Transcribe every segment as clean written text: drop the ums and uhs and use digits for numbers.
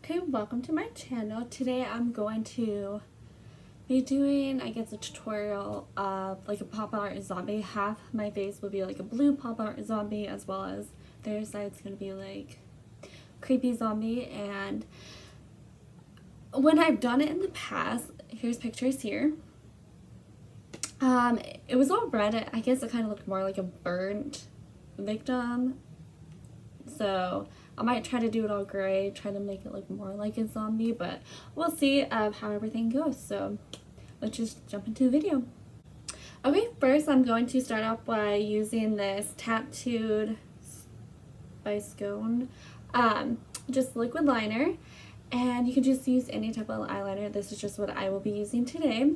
Okay, welcome to my channel. Today I'm going to be doing, I guess, a tutorial of like a pop art zombie. Half my face will be like a blue pop art zombie, as well as the other side's going to be like creepy zombie. And when I've done it in the past, here's pictures here. It was all red. I guess it kind of looked more like a burnt victim. So I might try to do it all gray, try to make it look more like a zombie, but we'll see how everything goes. So let's just jump into the video. Okay, first I'm going to start off by using this Tattooed by Scone, just liquid liner. And you can just use any type of eyeliner. This is just what I will be using today.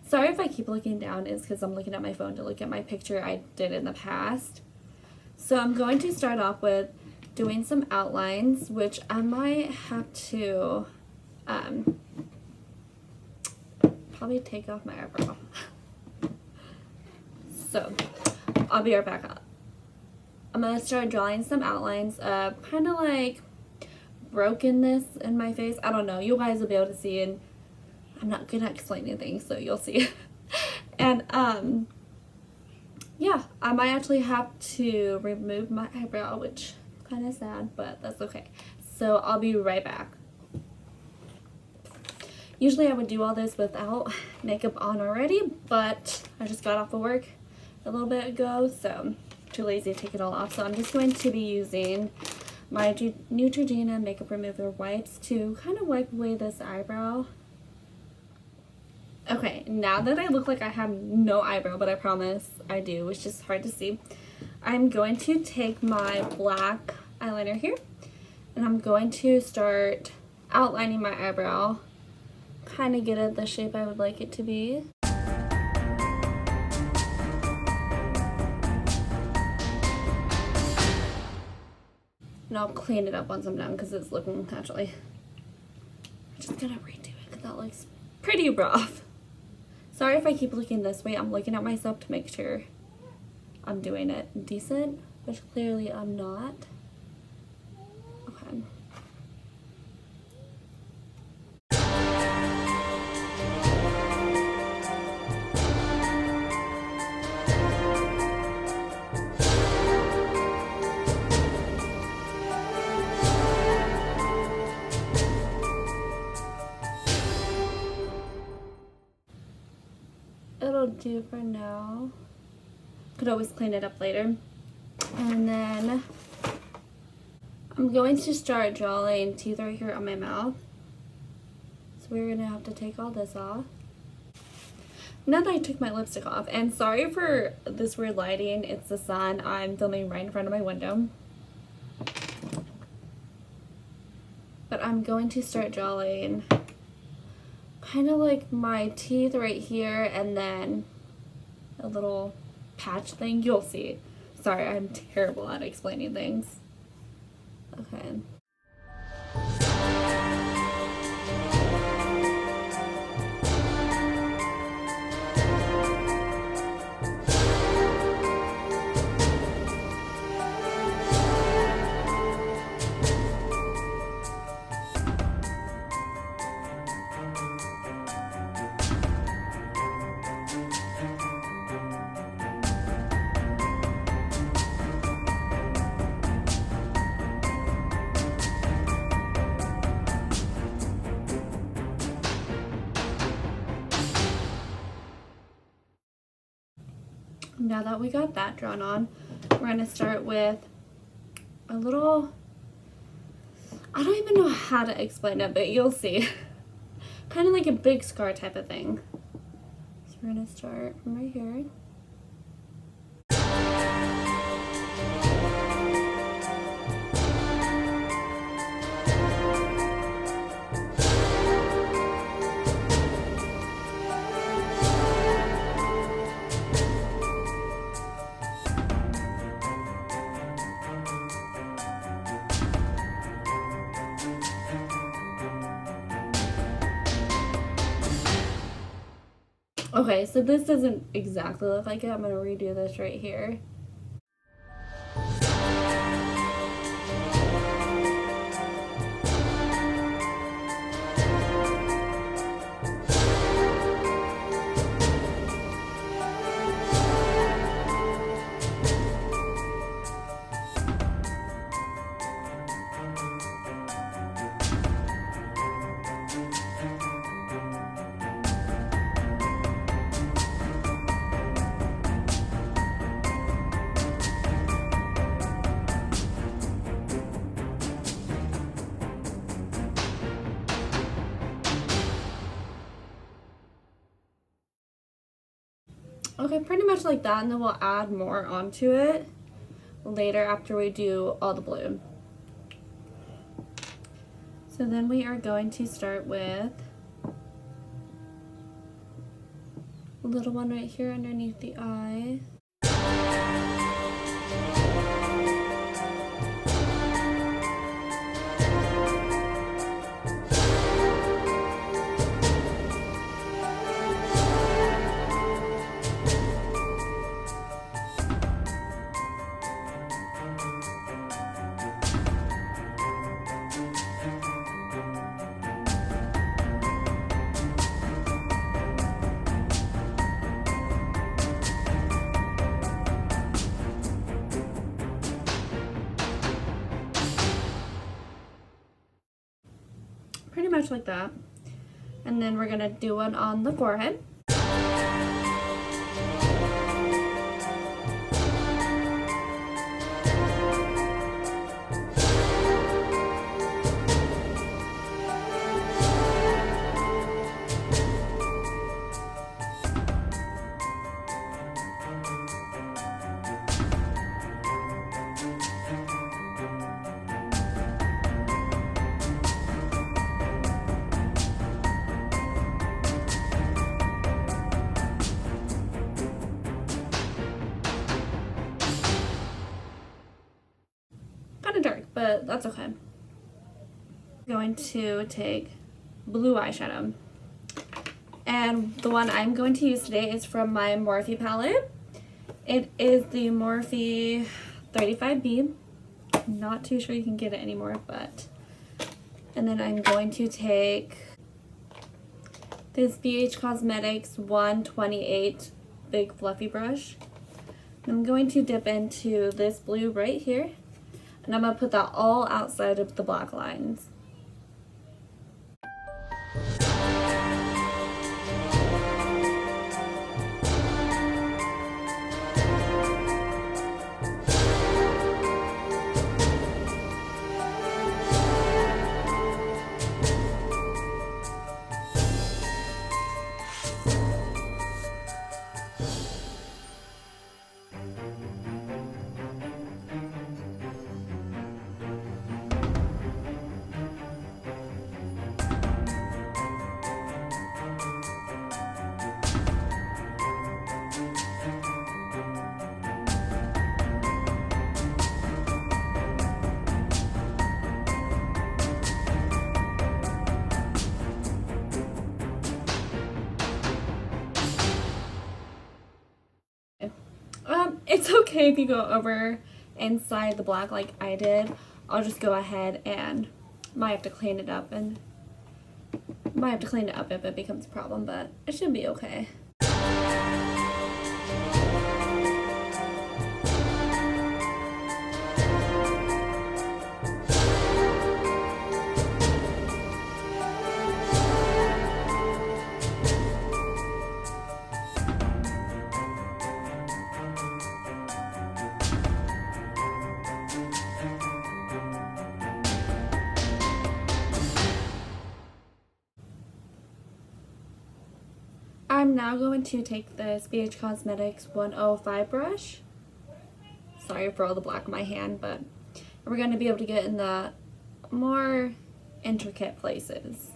Sorry if I keep looking down, it's because I'm looking at my phone to look at my picture I did in the past. So I'm going to start off with doing some outlines, which I might have to probably take off my eyebrow. So I'll be right back up. I'm going to start drawing some outlines of kind of like brokenness in my face. I don't know, you guys will be able to see, and I'm not good at explaining things, so you'll see. And yeah, I might actually have to remove my eyebrow, which is kind of sad, but that's okay. So I'll be right back. Usually I would do all this without makeup on already, but I just got off of work a little bit ago, so I'm too lazy to take it all off. So I'm just going to be using my Neutrogena makeup remover wipes to kind of wipe away this eyebrow. Okay, now that I look like I have no eyebrow, but I promise I do, it's just hard to see, I'm going to take my black eyeliner here, and I'm going to start outlining my eyebrow, kind of get it the shape I would like it to be. And I'll clean it up once I'm done because it's looking naturally. I'm just gonna redo it because that looks pretty rough. Sorry if I keep looking this way. I'm looking at myself to make sure I'm doing it decent, which clearly I'm not. Okay. It'll do for now. Could always clean it up later. And then I'm going to start drawing teeth right here on my mouth. So we're gonna have to take all this off. Now that I took my lipstick off, and sorry for this weird lighting, it's the sun. I'm filming right in front of my window. But I'm going to start drawing kind of like my teeth right here, and then a little patch thing. You'll see. Sorry, I'm terrible at explaining things. Okay. Now that we got that drawn on, we're going to start with a little, I don't even know how to explain it, but you'll see. Kind of like a big scar type of thing. So we're going to start from right here. Okay, so this doesn't exactly look like it. I'm going to redo this right here. Okay, pretty much like that, and then we'll add more onto it later after we do all the blue. So then we are going to start with a little one right here underneath the eye. Pretty much like that. And then we're gonna do one on the forehead. Kind of dark, but that's okay. I'm going to take blue eyeshadow. And the one I'm going to use today is from my Morphe palette. It is the Morphe 35B. I'm not too sure you can get it anymore, but... And then I'm going to take this BH Cosmetics 128 big fluffy brush. I'm going to dip into this blue right here. And I'm going to put that all outside of the black lines. It's okay if you go over inside the black like I did. I'll just go ahead and might have to clean it up if it becomes a problem, but it should be okay. I'm now going to take this BH Cosmetics 105 brush. Sorry for all the black on my hand, but we're going to be able to get in the more intricate places.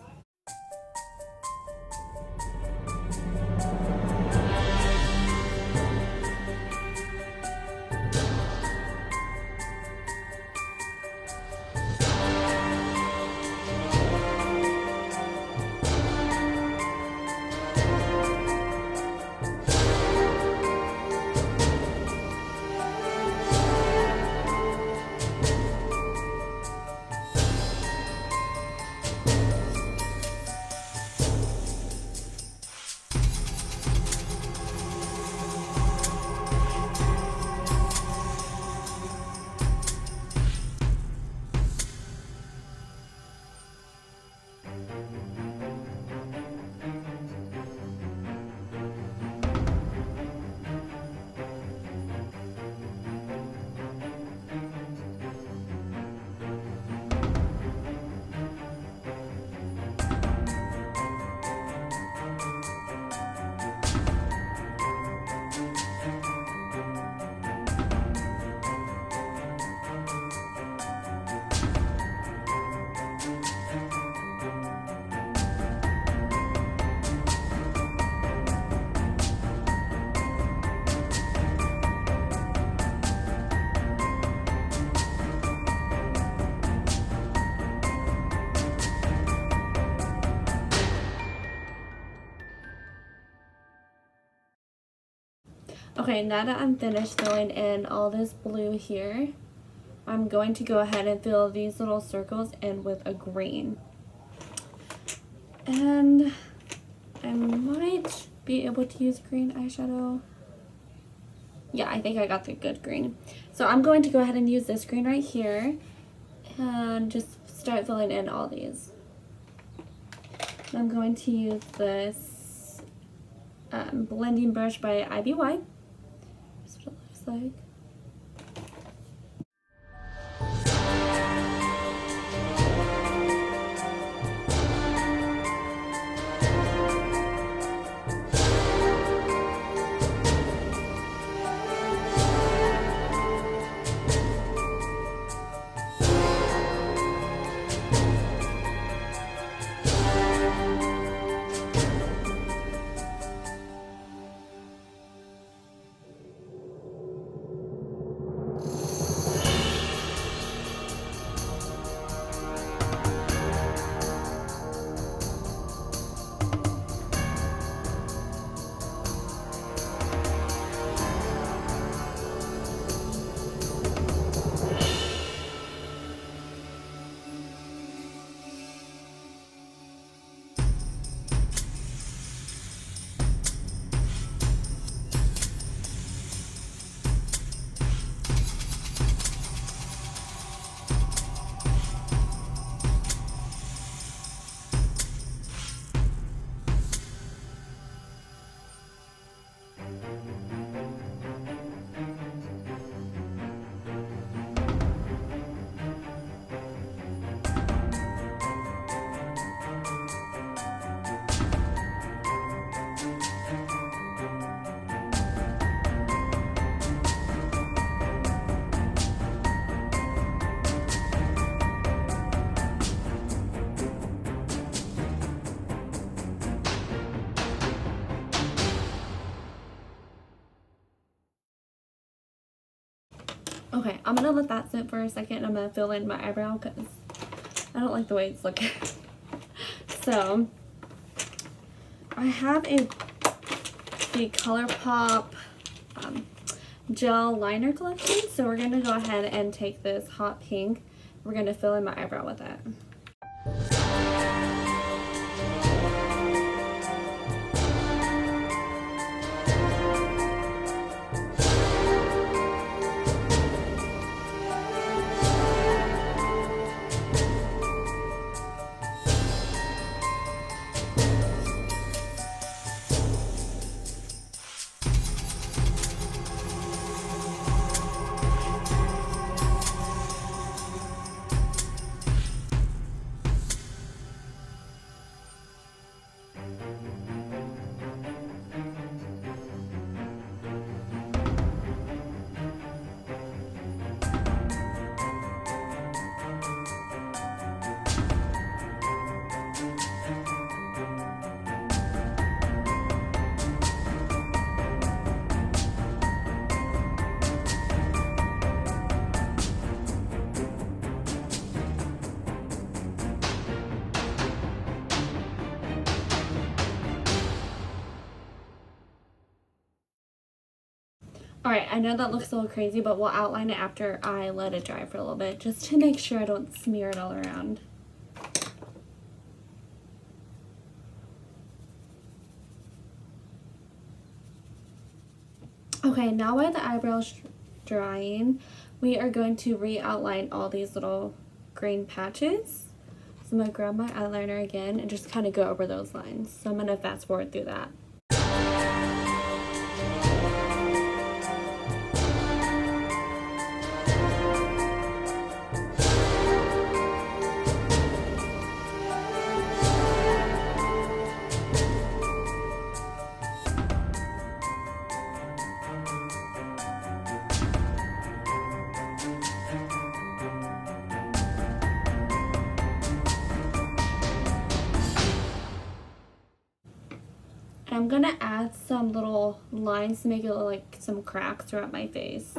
Okay, now that I'm finished filling in all this blue here, I'm going to go ahead and fill these little circles in with a green. And I might be able to use green eyeshadow. Yeah, I think I got the good green. So I'm going to go ahead and use this green right here and just start filling in all these. I'm going to use this blending brush by IBY. That's what it looks like. Okay, I'm gonna let that sit for a second and I'm gonna fill in my eyebrow because I don't like the way it's looking. So, I have the ColourPop gel liner collection, so we're gonna go ahead and take this hot pink. We're gonna fill in my eyebrow with it. Alright, I know that looks a little crazy, but we'll outline it after I let it dry for a little bit, just to make sure I don't smear it all around. Okay, now while the eyebrow's drying, we are going to re-outline all these little green patches. So I'm going to grab my eyeliner again and just kind of go over those lines. So I'm going to fast forward through that. I'm gonna add some little lines to make it look like some cracks throughout my face.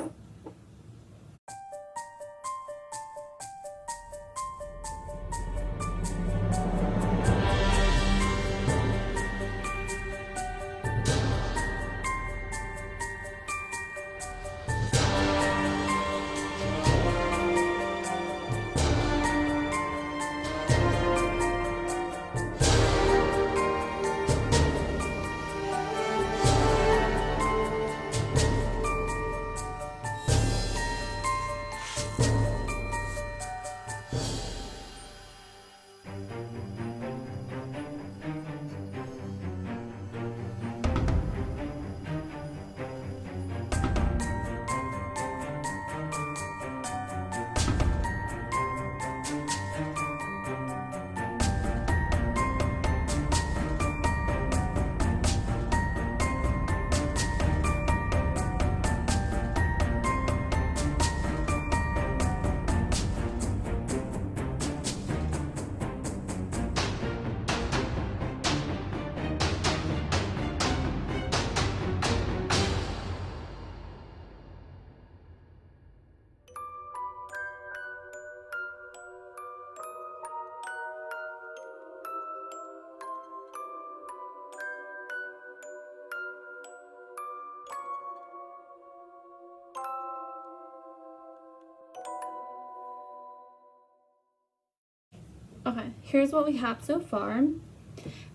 Okay, here's what we have so far. And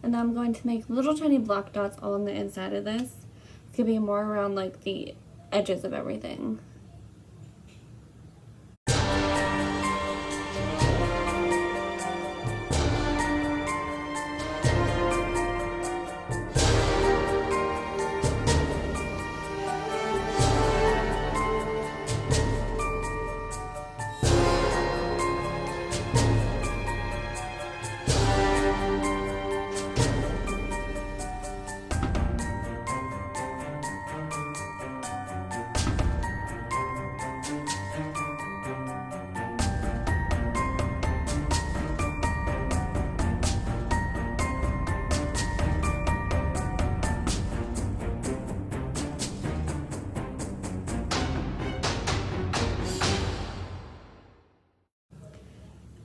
then I'm going to make little tiny black dots all on the inside of this. It's gonna be more around like the edges of everything.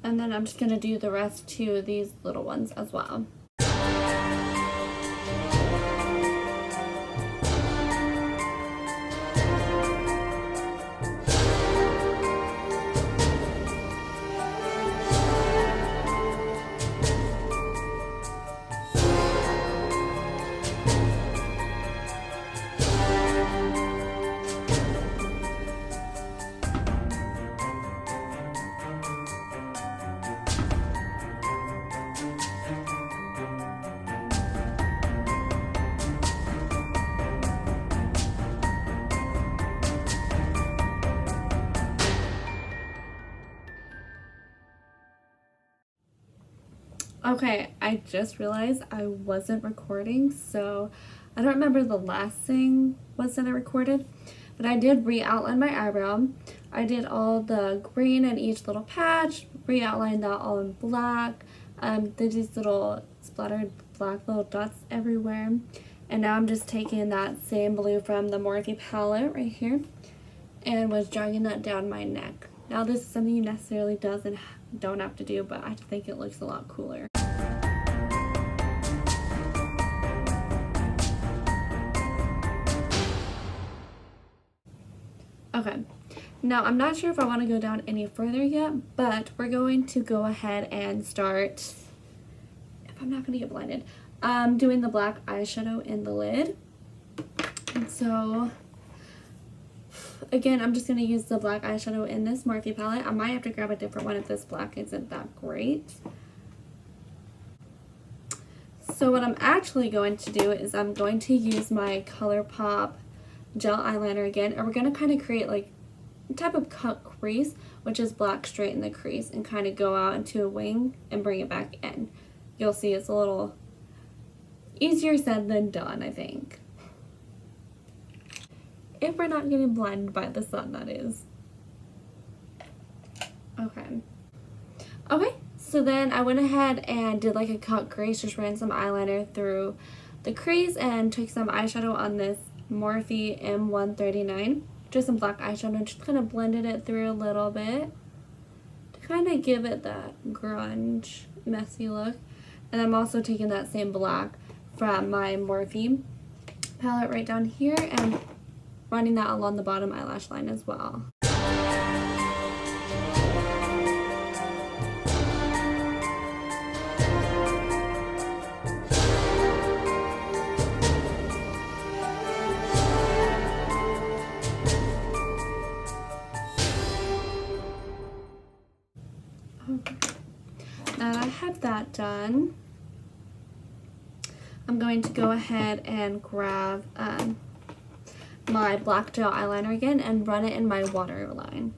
And then I'm just gonna do the rest to these little ones as well. Okay, I just realized I wasn't recording, so I don't remember the last thing was that I recorded, but I did re-outline my eyebrow. I did all the green in each little patch, re-outlined that all in black, did these little splattered black little dots everywhere, and now I'm just taking that same blue from the Morphe palette right here, and was dragging that down my neck. Now this is something you necessarily don't have to do, but I think it looks a lot cooler. Okay, now I'm not sure if I want to go down any further yet, but we're going to go ahead and start, if I'm not going to get blinded, doing the black eyeshadow in the lid. And so, again, I'm just going to use the black eyeshadow in this Morphe palette. I might have to grab a different one if this black isn't that great. So what I'm actually going to do is I'm going to use my ColourPop gel eyeliner again, and we're going to kind of create like a type of cut crease, which is black straight in the crease, and kind of go out into a wing and bring it back in. You'll see it's a little easier said than done, I think. If we're not getting blinded by the sun, that is. Okay. Okay, so then I went ahead and did like a cut crease, just ran some eyeliner through the crease and took some eyeshadow on this Morphe M139, just some black eyeshadow, and just kind of blended it through a little bit to kind of give it that grunge, messy look. And I'm also taking that same black from my Morphe palette right down here and running that along the bottom eyelash line as well. Now that I have that done, I'm going to go ahead and grab my black gel eyeliner again and run it in my waterline.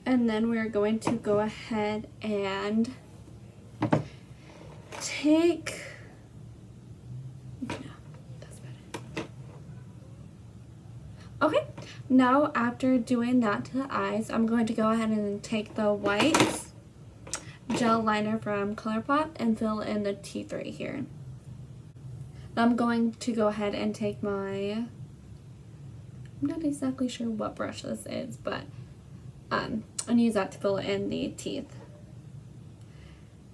And then we're going to go ahead and take, okay, now after doing that to the eyes, I'm going to go ahead and take the white gel liner from ColourPop and fill in the teeth right here. I'm going to go ahead and take my, I'm not exactly sure what brush this is, but and use that to fill in the teeth.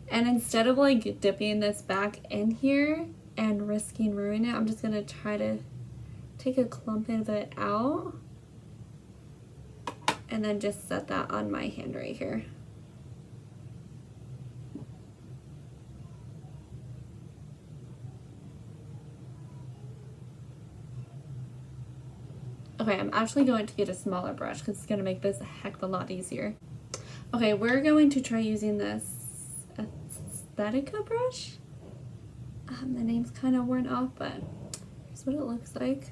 And instead of like dipping this back in here and risking ruining it, I'm just gonna try to take a clump of it out and then just set that on my hand right here. Okay, I'm actually going to get a smaller brush because it's going to make this a heck of a lot easier. Okay, we're going to try using this Aesthetica brush. The name's kind of worn off, but here's what it looks like.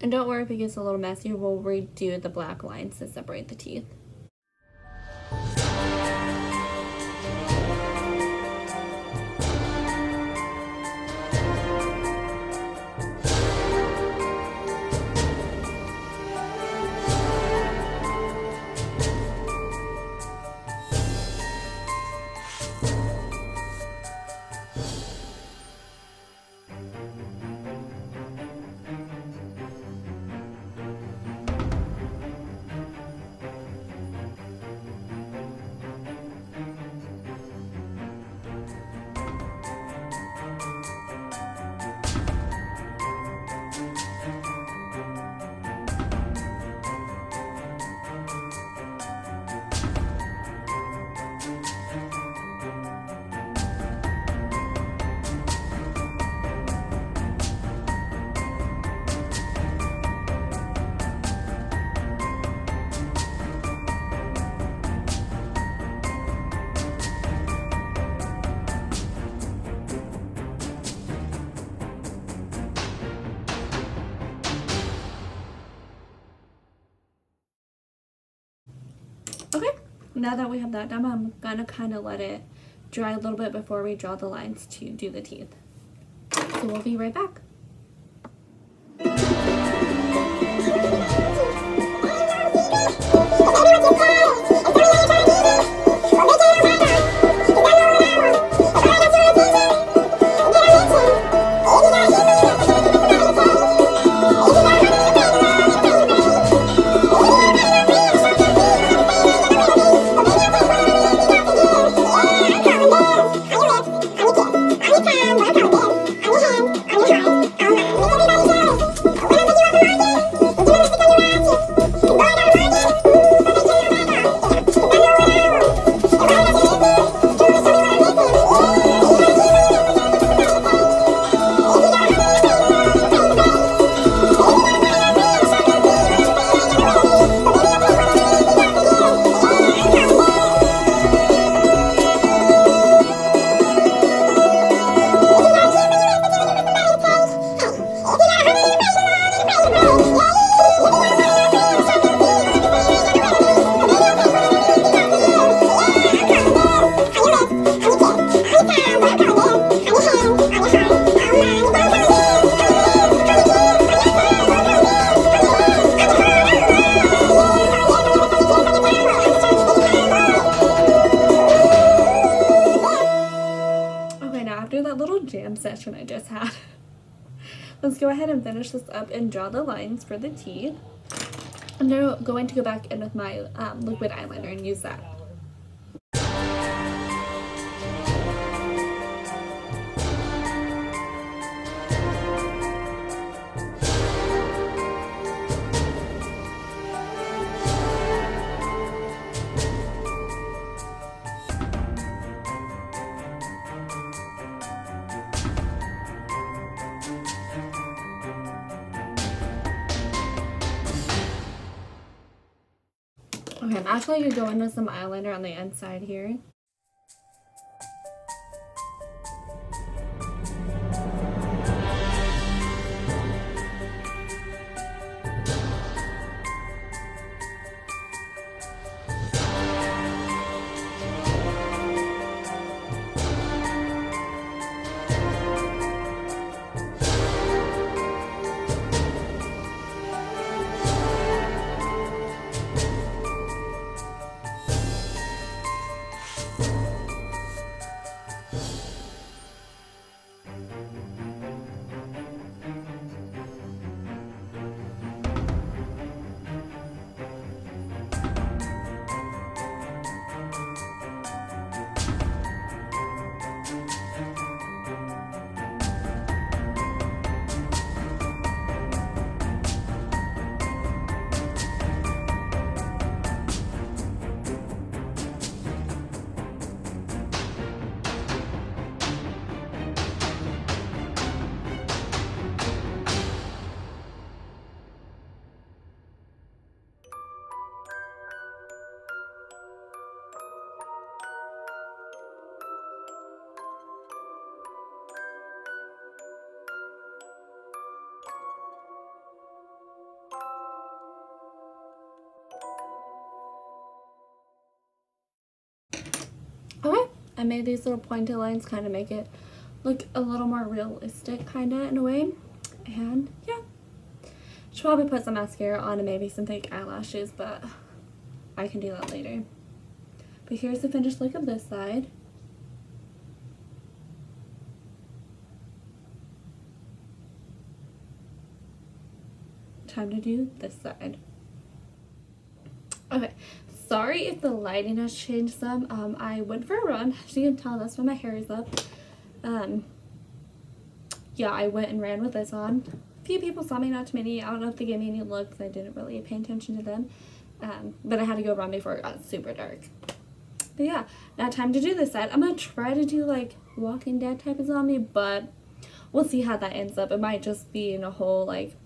And don't worry if it gets a little messy, we'll redo the black lines to separate the teeth. Okay, now that we have that done, I'm gonna kind of let it dry a little bit before we draw the lines to do the teeth. So we'll be right back. Jam session I just had. Let's go ahead and finish this up and draw the lines for the teeth. I'm now going to go back in with my liquid eyeliner and use that. Okay, I'm actually going to go in with some eyeliner on the inside here. I made these little pointed lines kind of make it look a little more realistic kind of in a way. And yeah, should probably put some mascara on and maybe some fake eyelashes, but I can do that later. But here's the finished look of this side. Time to do this side. Okay, sorry if the lighting has changed some. I went for a run. As you can tell, that's why my hair is up. Yeah, I went and ran with this on. A few people saw me, not too many. I don't know if they gave me any looks. I didn't really pay attention to them. But I had to go run before it got super dark. But yeah, now time to do this side. I'm going to try to do like Walking Dead type of zombie, but we'll see how that ends up. It might just be in a whole like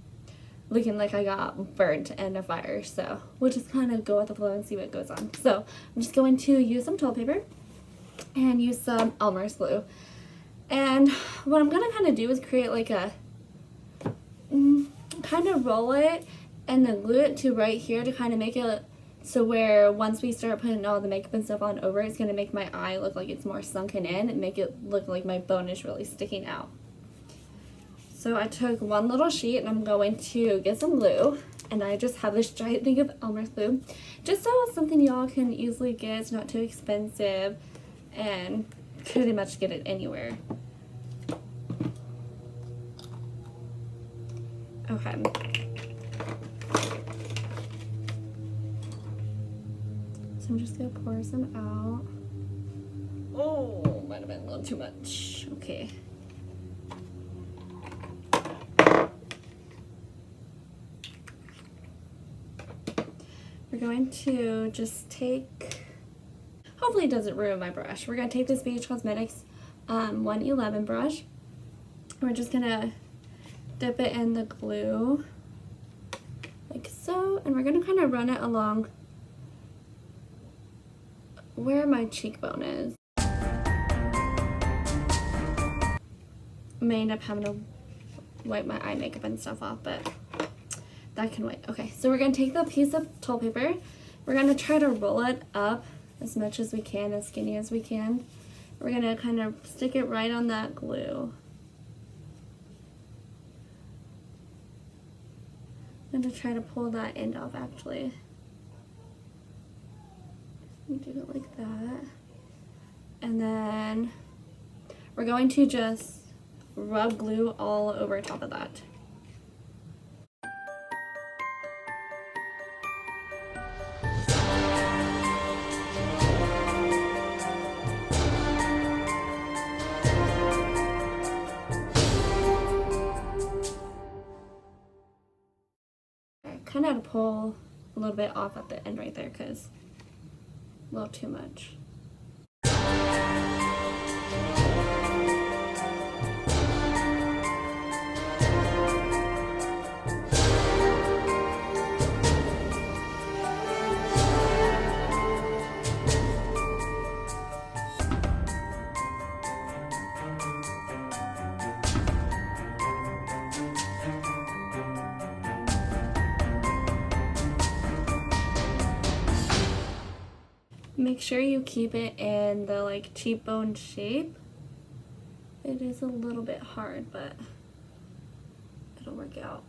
looking like I got burnt in a fire. So we'll just kind of go with the flow and see what goes on. So I'm just going to use some toilet paper and use some Elmer's glue. And what I'm going to kind of do is create like a, kind of roll it and then glue it to right here to kind of make it so where once we start putting all the makeup and stuff on over, it's going to make my eye look like it's more sunken in and make it look like my bone is really sticking out. So I took one little sheet and I'm going to get some glue, and I just have this giant thing of Elmer's glue, just so it's something y'all can easily get. It's not too expensive and pretty much get it anywhere. Okay. So I'm just gonna pour some out. Oh, might have been a little too much. Okay. We're going to just take, hopefully it doesn't ruin my brush. We're going to take this BH Cosmetics 111 brush. We're just going to dip it in the glue like so, and we're going to kind of run it along where my cheekbone is. I may end up having to wipe my eye makeup and stuff off, but that can wait. Okay, so we're going to take the piece of toilet paper. We're going to try to roll it up as much as we can, as skinny as we can. We're going to kind of stick it right on that glue. I'm going to try to pull that end off actually. Do it like that. And then we're going to just rub glue all over top of that. Kind of had to pull a little bit off at the end right there because a little too much. Make sure you keep it in the like cheekbone shape. It is a little bit hard, but it'll work out.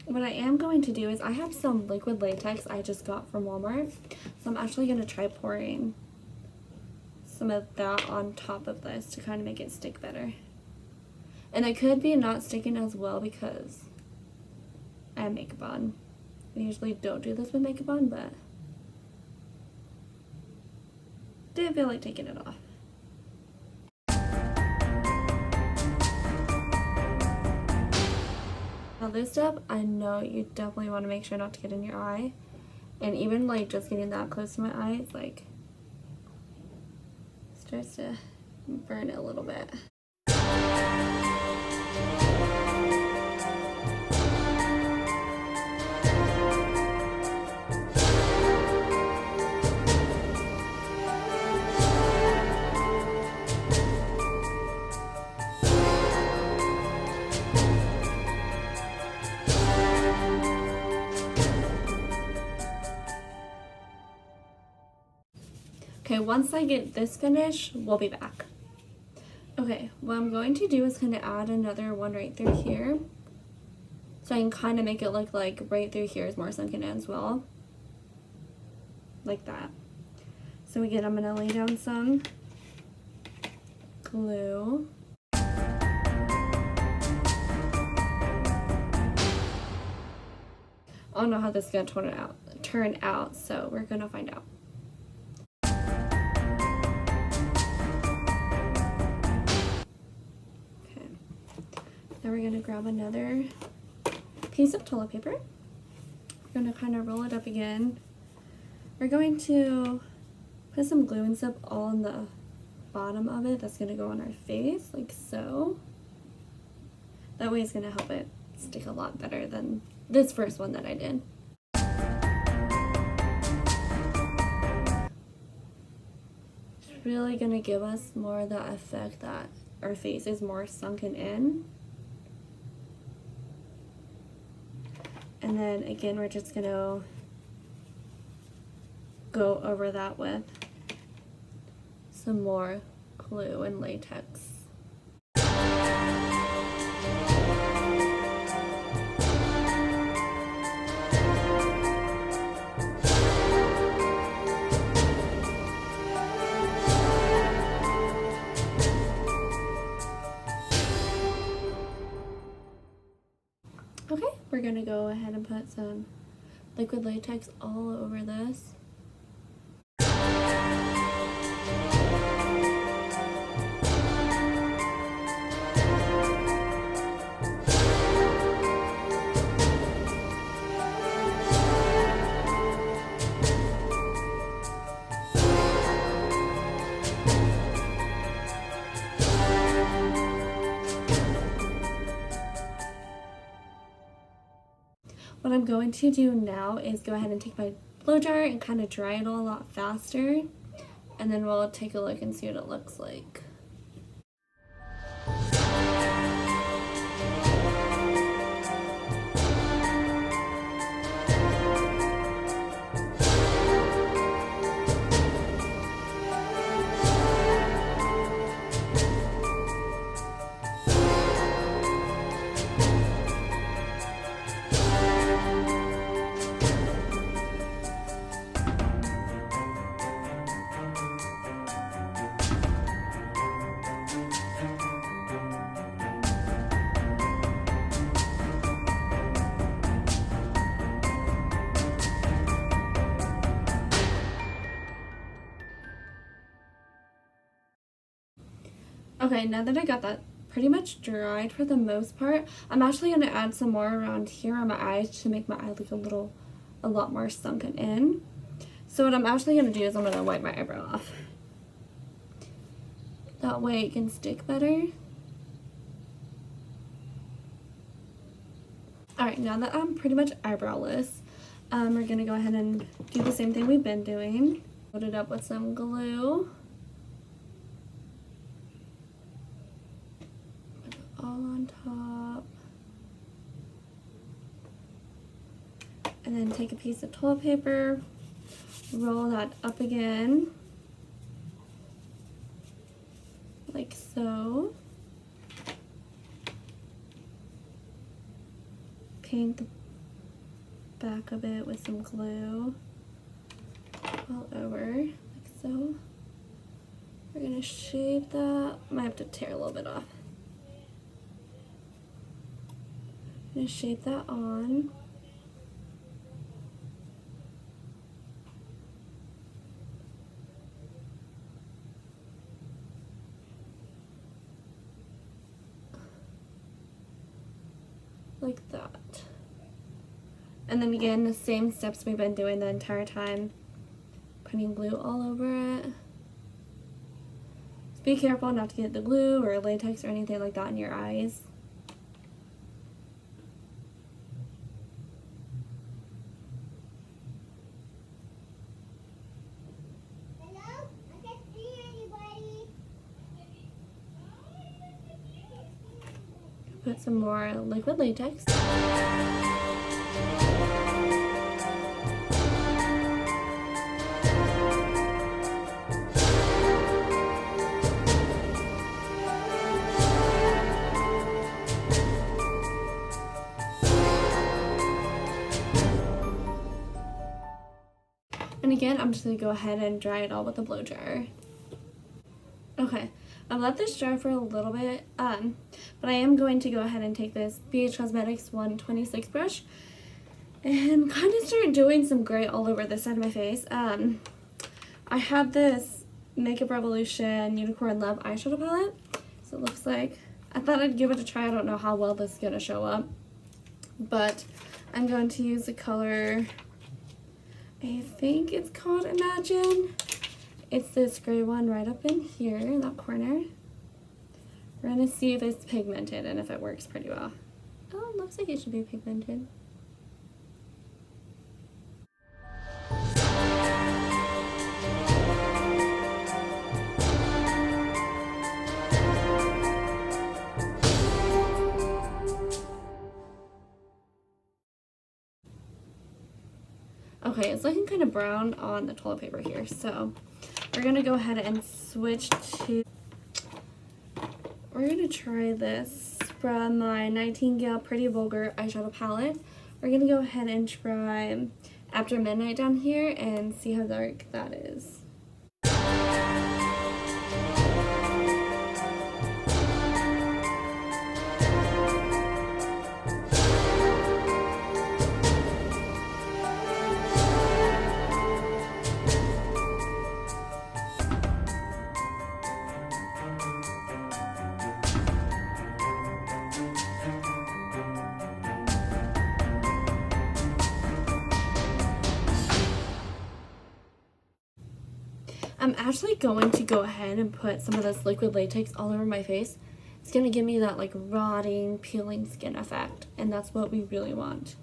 What I am going to do is I have some liquid latex I just got from Walmart. So I'm actually going to try pouring some of that on top of this to kind of make it stick better. And it could be not sticking as well because I have makeup on. I usually don't do this with makeup on, but didn't feel like taking it off. Now this step, I know you definitely want to make sure not to get in your eye. And even like just getting that close to my eye, it's like starts to burn it a little bit. Okay, once I get this finished, we'll be back. Okay, what I'm going to do is kind of add another one right through here. So I can kind of make it look like right through here is more sunken in as well. Like that. So again, I'm going to lay down some glue. I don't know how this is going to turn out, so we're going to find out. Okay. Now we're going to grab another piece of toilet paper. We're going to kind of roll it up again. We're going to put some glue and stuff all on the bottom of it. That's going to go on our face, like so. That way it's going to help it stick a lot better than this first one that I did. It's really going to give us more of that effect that our face is more sunken in. And then again, we're just going to go over that with some more glue and latex. Okay, we're gonna go ahead and put some liquid latex all over this. What I'm going to do now is go ahead and take my blow dryer and kind of dry it all a lot faster, and then we'll take a look and see what it looks like. Okay, now that I got that pretty much dried for the most part, I'm actually going to add some more around here on my eyes to make my eye look a lot more sunken in. So what I'm actually going to do is I'm going to wipe my eyebrow off. That way it can stick better. Alright, now that I'm pretty much eyebrowless, we're going to go ahead and do the same thing we've been doing. Load it up with some glue. All on top, and then take a piece of toilet paper, roll that up again like so, paint the back of it with some glue all over like so. We're gonna shade that. Might have to tear a little bit off. I'm going to shape that on. Like that. And then again, the same steps we've been doing the entire time. Putting glue all over it. Just be careful not to get the glue or latex or anything like that in your eyes. Put some more liquid latex. begin, I'm just going to go ahead and dry it all with a blow dryer. Okay, I've let this dry for a little bit, but I am going to go ahead and take this BH Cosmetics 126 brush and kind of start doing some gray all over this side of my face. I have this Makeup Revolution Unicorn Love eyeshadow palette, so it looks like, I thought I'd give it a try. I don't know how well this is going to show up, but I'm going to use the color, I think it's called Imagine. It's this gray one right up in here, in that corner. We're going to see if it's pigmented and if it works pretty well. Oh, it looks like it should be pigmented. Okay, it's looking kind of brown on the toilet paper here, so we're gonna go ahead and switch to, we're gonna try this from my Nightingale Pretty Vulgar eyeshadow palette. We're gonna go ahead and try After Midnight down here and see how dark that is. I'm actually going to go ahead and put some of this liquid latex all over my face. It's going to give me that like rotting, peeling skin effect, and that's what we really want.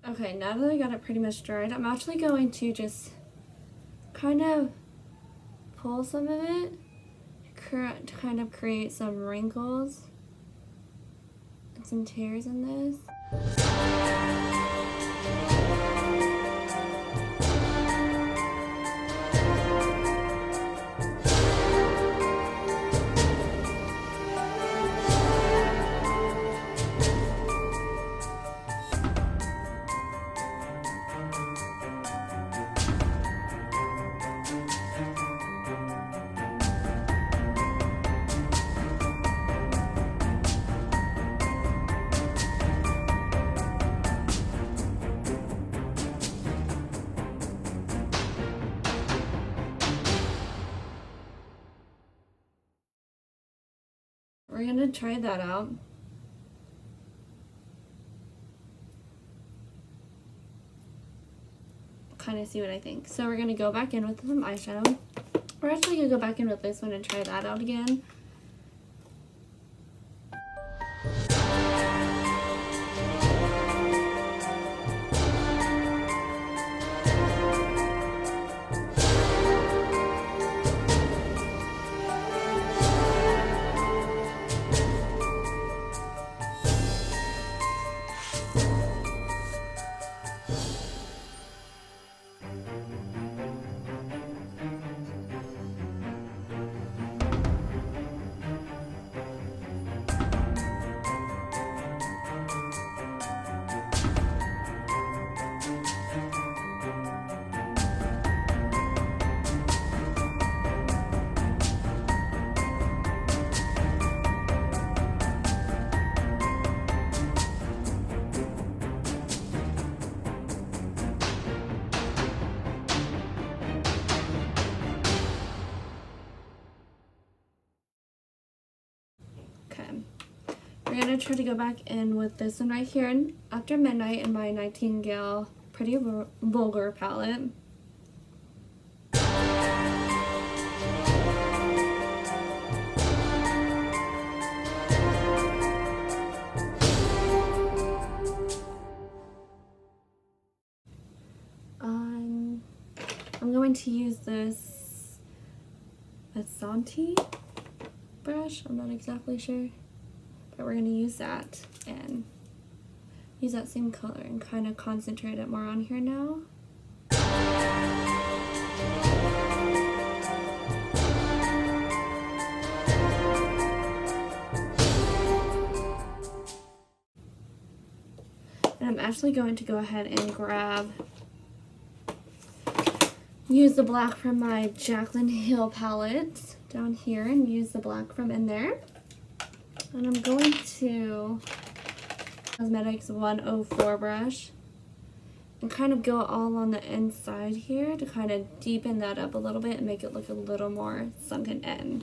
Okay, now that I got it pretty much dried, I'm actually going to just kind of pull some of it to kind of create some wrinkles and some tears in this. We're gonna try that out. Kind of see what I think. So we're gonna go back in with some eyeshadow. We're actually gonna go back in with this one and try that out again. We're gonna try to go back in with this one right here in After Midnight in my Nightingale Pretty Vulgar palette. I'm going to use this Asante brush. I'm not exactly sure, but we're going to use that and use that same color and kind of concentrate it more on here now. And I'm actually going to go ahead and use the black from my Jaclyn Hill palette down here and use the black from in there. And I'm going to Cosmetics 104 brush and kind of go all on the inside here to kind of deepen that up a little bit and make it look a little more sunken in.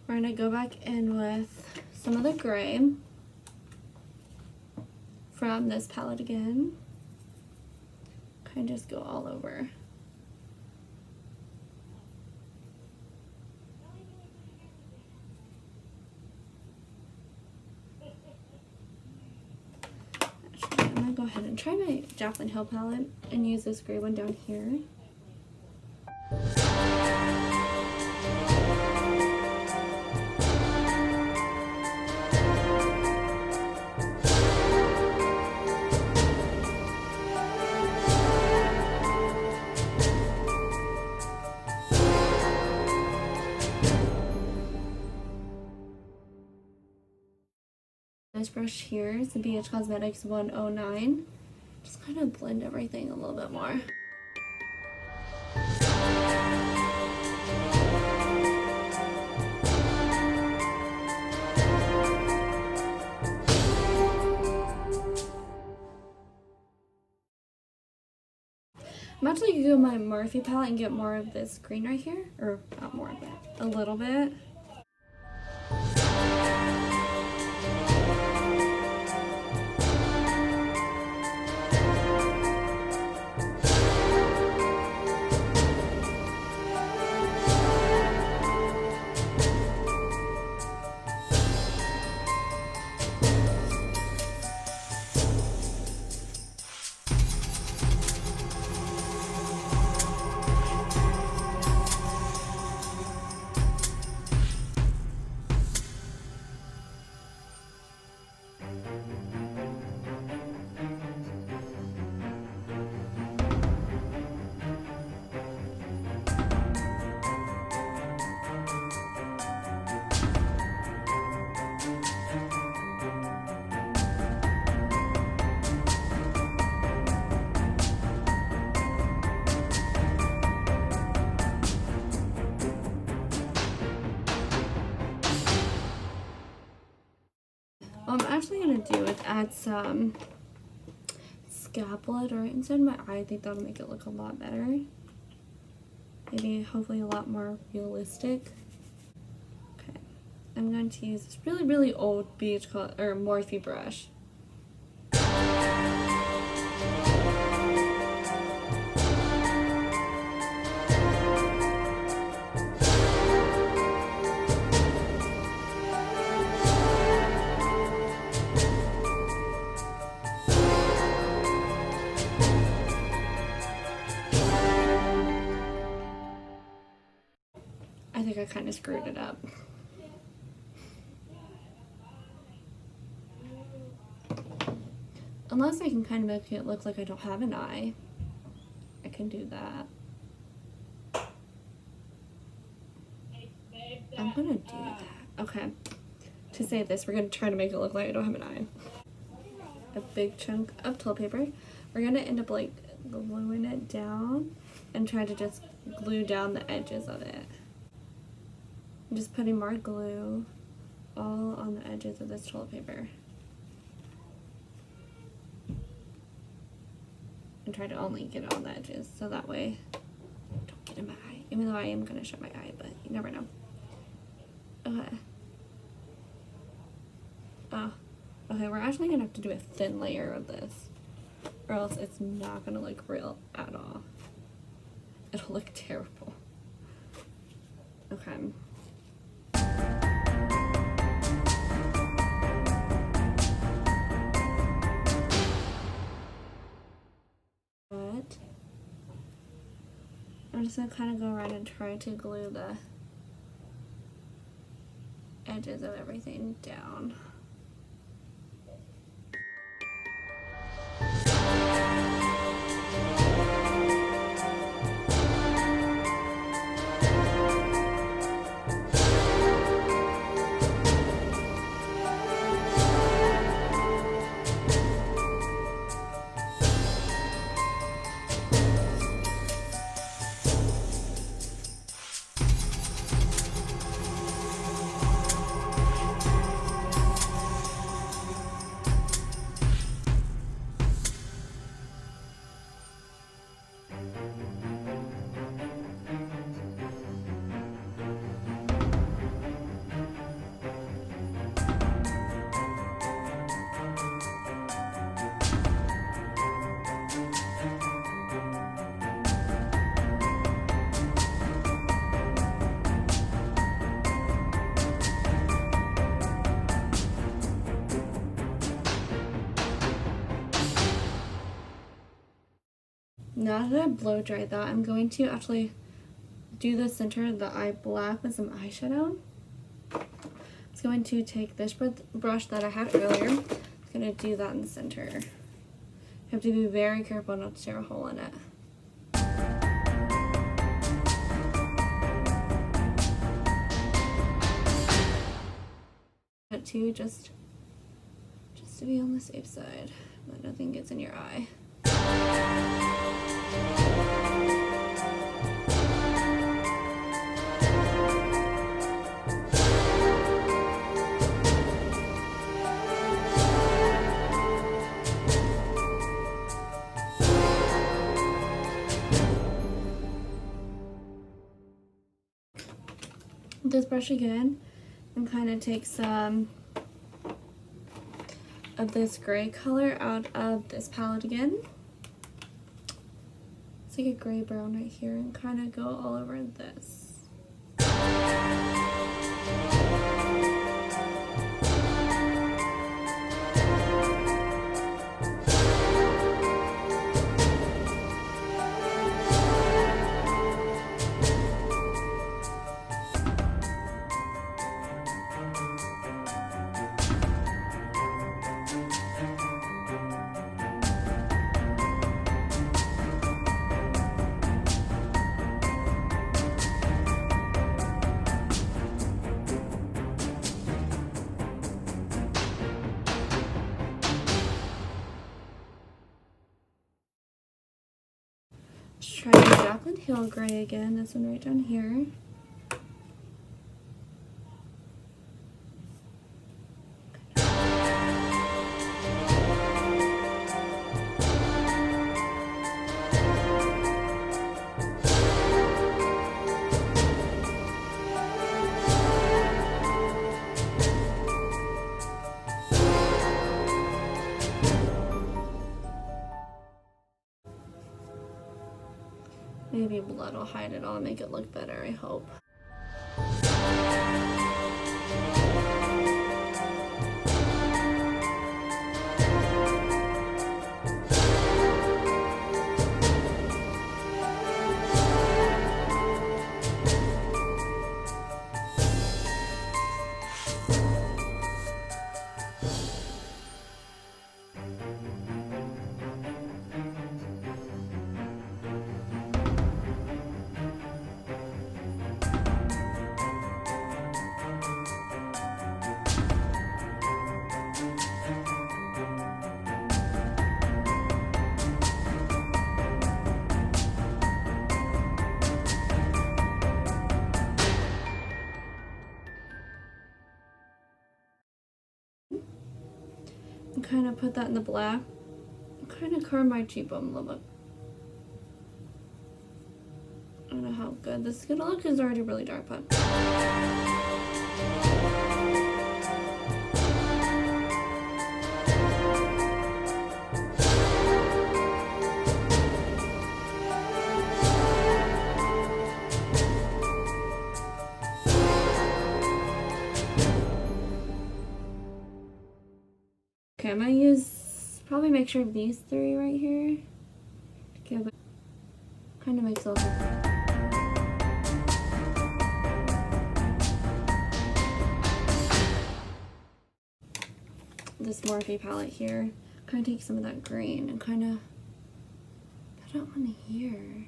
We're going to go back in with some of the gray from this palette again. Kind of just go all over. Actually, I'm going to go ahead and try my Jaclyn Hill palette and use this gray one down here. This brush here is the BH Cosmetics 109. Just kind of blend everything a little bit more. I'm actually going to go my Morphe palette and get more of this green right here. Or not more of it, a little bit. What I'm actually going to do is add some scalp blood right inside my eye. I think that'll make it look a lot better. Maybe hopefully a lot more realistic. Okay. I'm going to use this really, really old beach color, or Morphe brush. I think I kind of screwed it up. Unless I can kind of make it look like I don't have an eye. I can do that. I'm gonna do that. Okay. To save this, we're gonna try to make it look like I don't have an eye. A big chunk of toilet paper. We're gonna end up like gluing it down and try to just glue down the edges of it. I'm just putting more glue all on the edges of this toilet paper. And try to only get it on the edges so that way I don't get in my eye. Even though I am gonna show my eye, but you never know. Okay. Oh. Okay, we're actually gonna have to do a thin layer of this, or else it's not gonna look real at all. It'll look terrible. Okay. But I'm just gonna kind of go around and try to glue the edges of everything down. Now that I blow dried that, I'm going to actually do the center of the eye black with some eyeshadow. I'm just going to take this brush that I had earlier. I'm going to do that in the center. You have to be very careful not to tear a hole in it. To just to be on the safe side, but nothing gets in your eye. This brush again and kind of take some of this gray color out of this palette again. It's like a gray brown right here and kind of go all over this. Try the Jaclyn Hill gray again, this one right down here. Maybe blood will hide it all and make it look better, I hope. And kind of put that in the black. Kind of curve my cheekbone a little bit. I don't know how good this is gonna look. It's already really dark, but okay, I'm gonna use, probably make sure these three right here. Okay, but kind of makes it look. This Morphe palette here, kind of take some of that green and kind of put it on here.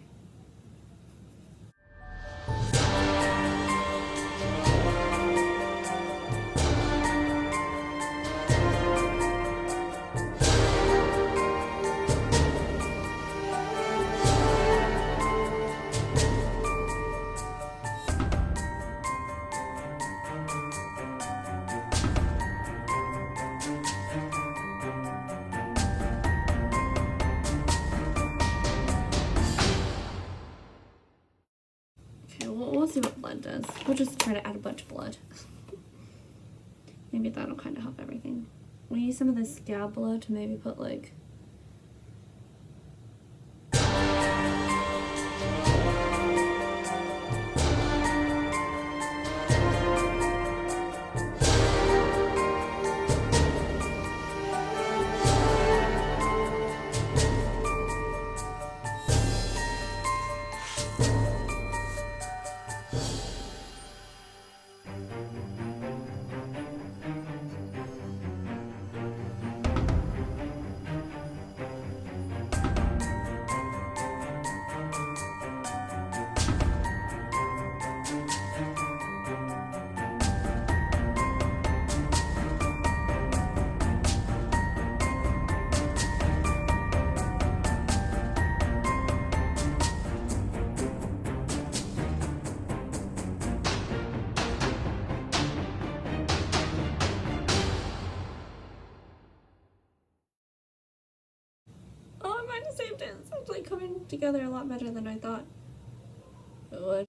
We'll see what blood does. We'll just try to add a bunch of blood. Maybe that'll kind of help everything. We'll use some of this scab blood to maybe put like saved it. It's actually coming together a lot better than I thought it would.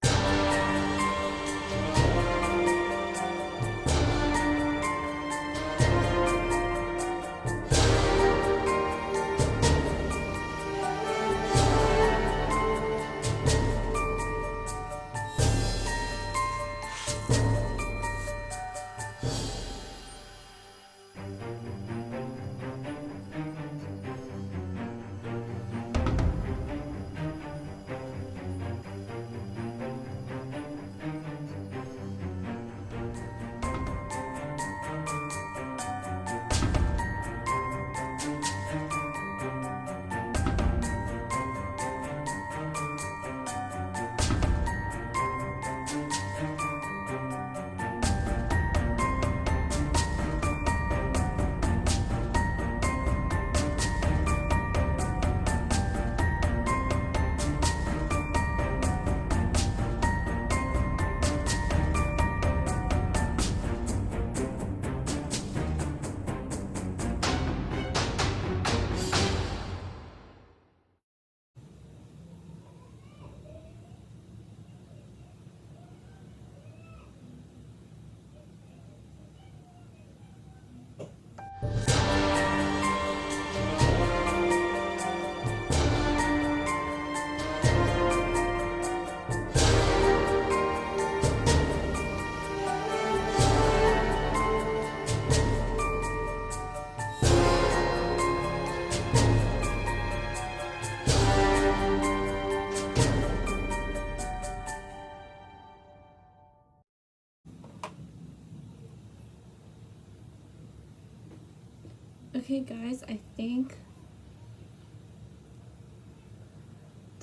Okay guys, I think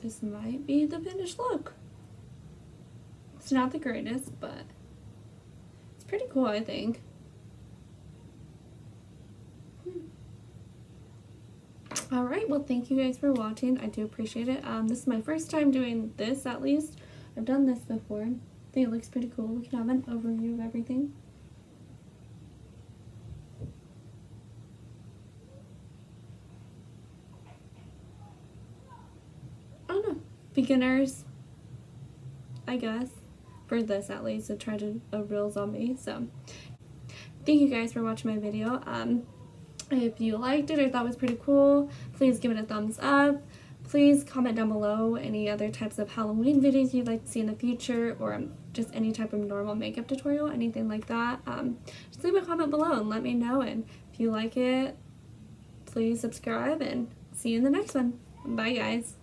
this might be the finished look. It's not the greatest, but it's pretty cool, I think. Alright, well thank you guys for watching. I do appreciate it. This is my first time doing this, at least. I've done this before. I think it looks pretty cool. We can have an overview of everything. I don't know. Beginners, I guess. For this, at least, to try to a real zombie. So, thank you guys for watching my video. If you liked it or thought it was pretty cool, please give it a thumbs up. Please comment down below any other types of Halloween videos you'd like to see in the future, or just any type of normal makeup tutorial, anything like that. Just leave a comment below and let me know. And if you like it, please subscribe, and see you in the next one. Bye guys.